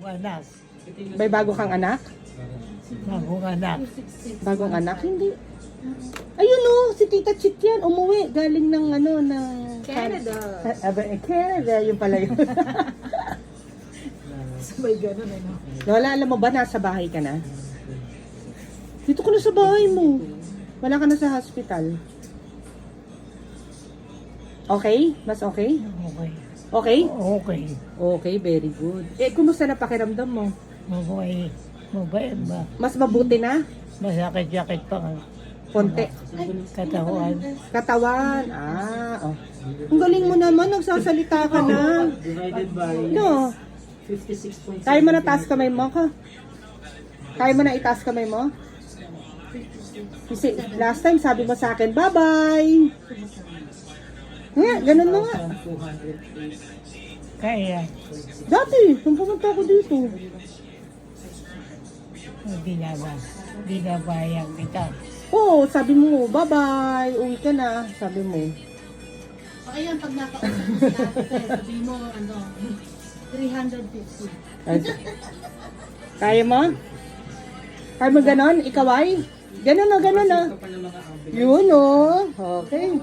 Anak. May bago kang anak? Bagong anak. Bagong anak? Hindi. Ayun o, si Tita Chit yan. Umuwi. Galing ng ng... Canada. Canada. Yung pala yun. Sabay ganun ano. Lola, alam mo ba nasa bahay ka na? Dito ka na sa bahay mo. Wala ka na sa hospital. Okay? Mas okay? Okay. Okay? Okay. Okay, very good. Kumusta na pakiramdam mo? Mabay. Mabay ba? Mas mabuti na? Masakit-sakit pa nga. Konti. Katawan. Katawan. Oh. Ang galing mo naman, nagsasalita ka na. Divided by No. 56.7. Kaya mo na taas kamay mo ka? Kaya mo na itaas kamay mo? Kasi last time sabi mo sa akin, bye-bye. Nga, ganun mo nga. 208. Kaya. Dati, nung pumunta ako dito. Binabayang kita. Oo, sabi mo, bye-bye, uwi ka na, sabi mo. O ayan, pag nakausap mo si ate, sabi mo, 350. Ay, kaya mo? Kaya mo ganon? Ikaw ay? Ganon o, ganon o. Yun o. Okay.